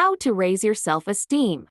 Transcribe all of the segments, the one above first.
How to raise your self-esteem.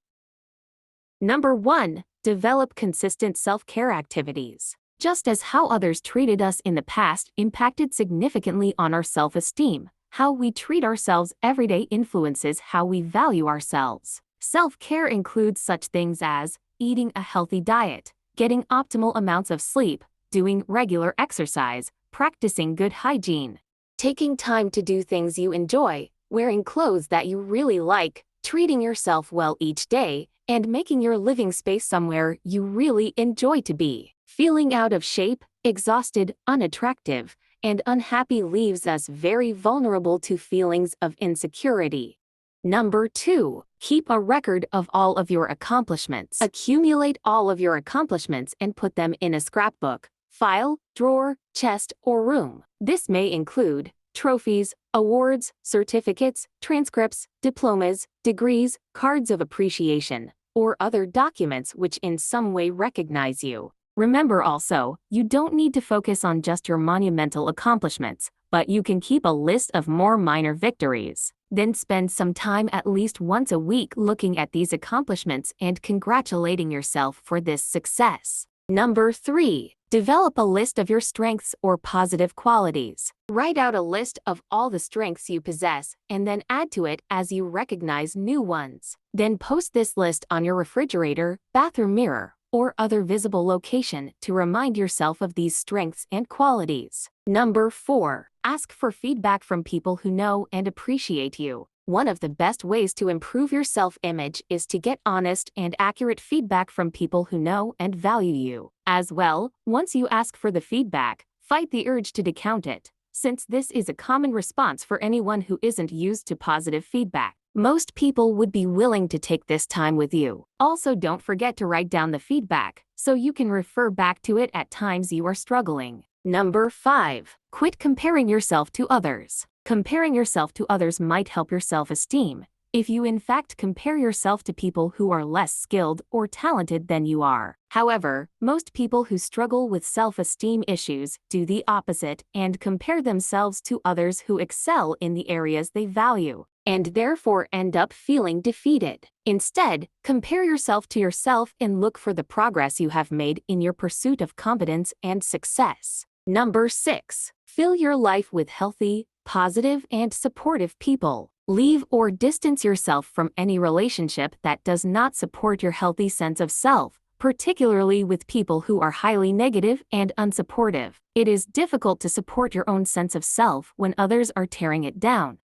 Number 1. Develop consistent self-care activities. Just as how others treated us in the past impacted significantly on our self-esteem, how we treat ourselves every day influences how we value ourselves. Self-care includes such things as eating a healthy diet, getting optimal amounts of sleep, doing regular exercise, practicing good hygiene, taking time to do things you enjoy, wearing clothes that you really like, treating yourself well each day, and making your living space somewhere you really enjoy to be. Feeling out of shape, exhausted, unattractive, and unhappy leaves us very vulnerable to feelings of insecurity. Number 2. Keep a record of all of your accomplishments. Accumulate all of your accomplishments and put them in a scrapbook, file, drawer, chest, or room. This may include trophies, awards, certificates, transcripts, diplomas, degrees, cards of appreciation, or other documents which in some way recognize you. Remember also, you don't need to focus on just your monumental accomplishments, but you can keep a list of more minor victories. Then spend some time at least once a week looking at these accomplishments and congratulating yourself for this success. Number 3. Develop a list of your strengths or positive qualities. Write out a list of all the strengths you possess and then add to it as you recognize new ones. Then post this list on your refrigerator, bathroom mirror, or other visible location to remind yourself of these strengths and qualities. Number 4. Ask for feedback from people who know and appreciate you. One of the best ways to improve your self-image is to get honest and accurate feedback from people who know and value you. As well, once you ask for the feedback, fight the urge to discount it, since this is a common response for anyone who isn't used to positive feedback. Most people would be willing to take this time with you. Also, don't forget to write down the feedback, so you can refer back to it at times you are struggling. Number 5. Quit comparing yourself to others. Comparing yourself to others might help your self-esteem if you in fact compare yourself to people who are less skilled or talented than you are. However, most people who struggle with self-esteem issues do the opposite and compare themselves to others who excel in the areas they value, and therefore end up feeling defeated. Instead, compare yourself to yourself and look for the progress you have made in your pursuit of competence and success. Number 6. Fill your life with healthy, positive, and supportive people. Leave or distance yourself from any relationship that does not support your healthy sense of self, particularly with people who are highly negative and unsupportive. It is difficult to support your own sense of self when others are tearing it down.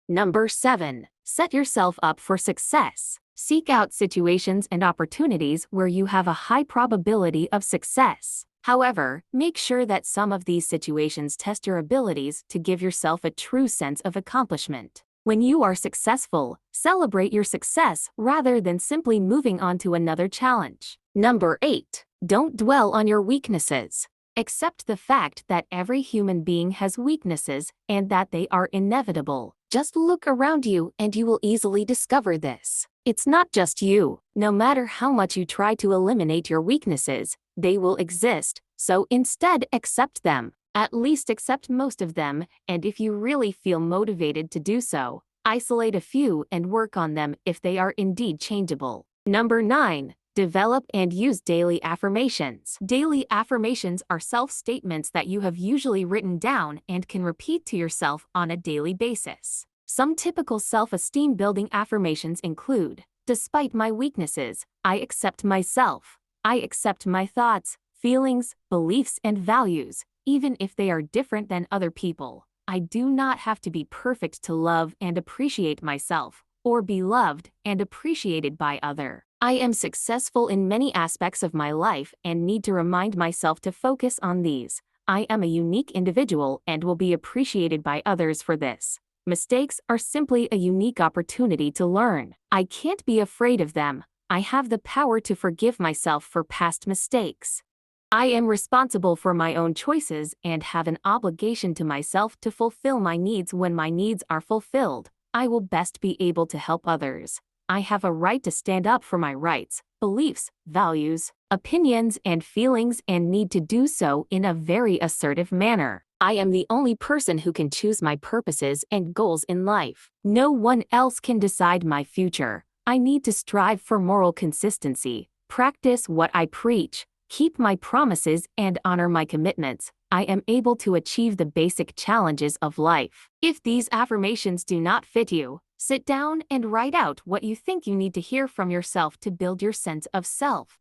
Number 7. Set yourself up for success. Seek out situations and opportunities where you have a high probability of success. However, make sure that some of these situations test your abilities to give yourself a true sense of accomplishment. When you are successful, celebrate your success rather than simply moving on to another challenge. Number 8. Don't dwell on your weaknesses. Accept the fact that every human being has weaknesses and that they are inevitable. Just look around you and you will easily discover this. It's not just you. No matter how much you try to eliminate your weaknesses, they will exist, so instead accept them. At least accept most of them, and if you really feel motivated to do so, isolate a few and work on them if they are indeed changeable. Number 9. Develop and use daily affirmations. Daily affirmations are self-statements that you have usually written down and can repeat to yourself on a daily basis. Some typical self-esteem building affirmations include, despite my weaknesses, I accept myself. I accept my thoughts, feelings, beliefs, and values, even if they are different than other people. I do not have to be perfect to love and appreciate myself, or be loved and appreciated by others. I am successful in many aspects of my life and need to remind myself to focus on these. I am a unique individual and will be appreciated by others for this. Mistakes are simply a unique opportunity to learn. I can't be afraid of them. I have the power to forgive myself for past mistakes. I am responsible for my own choices and have an obligation to myself to fulfill my needs. When my needs are fulfilled, I will best be able to help others. I have a right to stand up for my rights, beliefs, values, opinions, and feelings and need to do so in a very assertive manner. I am the only person who can choose my purposes and goals in life. No one else can decide my future. I need to strive for moral consistency, practice what I preach, keep my promises, and honor my commitments. I am able to achieve the basic challenges of life. If these affirmations do not fit you, sit down and write out what you think you need to hear from yourself to build your sense of self.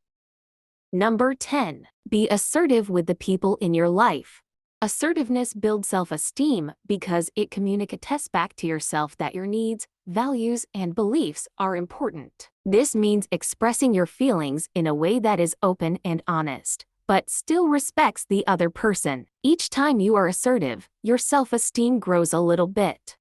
Number 10. Be assertive with the people in your life. Assertiveness builds self-esteem because it communicates back to yourself that your needs, values, and beliefs are important. This means expressing your feelings in a way that is open and honest, but still respects the other person. Each time you are assertive, your self-esteem grows a little bit.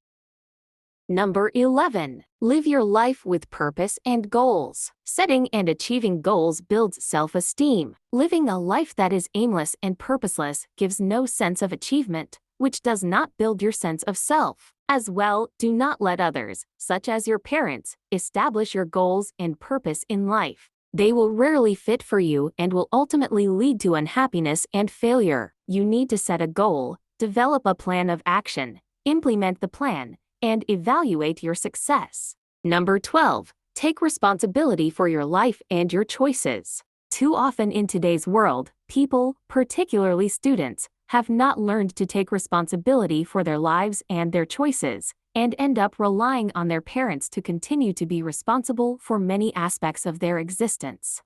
Number 11. Live your life with purpose and goals. Setting and achieving goals builds self-esteem. Living a life that is aimless and purposeless gives no sense of achievement, which does not build your sense of self. As well, do not let others, such as your parents, establish your goals and purpose in life. They will rarely fit for you and will ultimately lead to unhappiness and failure. You need to set a goal, develop a plan of action, implement the plan, and evaluate your success. Number 12. Take responsibility for your life and your choices. Too often in today's world, people, particularly students, have not learned to take responsibility for their lives and their choices, and end up relying on their parents to continue to be responsible for many aspects of their existence.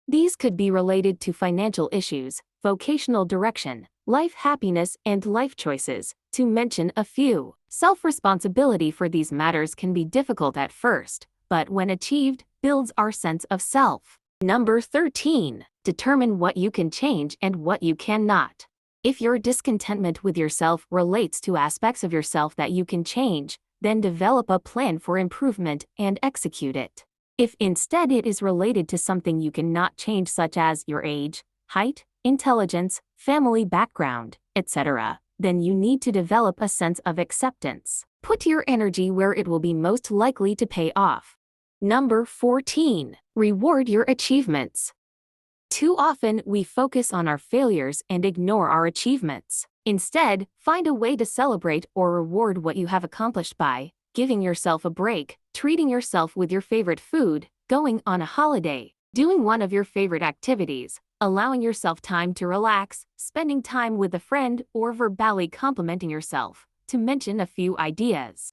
These could be related to financial issues, vocational direction, life happiness, and life choices, to mention a few. Self-responsibility for these matters can be difficult at first, but when achieved, builds our sense of self. Number 13. Determine what you can change and what you cannot. If your discontentment with yourself relates to aspects of yourself that you can change, then develop a plan for improvement and execute it. If instead it is related to something you cannot change, such as your age, height, intelligence, family background, etc., then you need to develop a sense of acceptance. Put your energy where it will be most likely to pay off. Number 14. Reward your achievements. Too often, we focus on our failures and ignore our achievements. Instead, find a way to celebrate or reward what you have accomplished by giving yourself a break, treating yourself with your favorite food, going on a holiday, doing one of your favorite activities, allowing yourself time to relax, spending time with a friend, or verbally complimenting yourself, to mention a few ideas.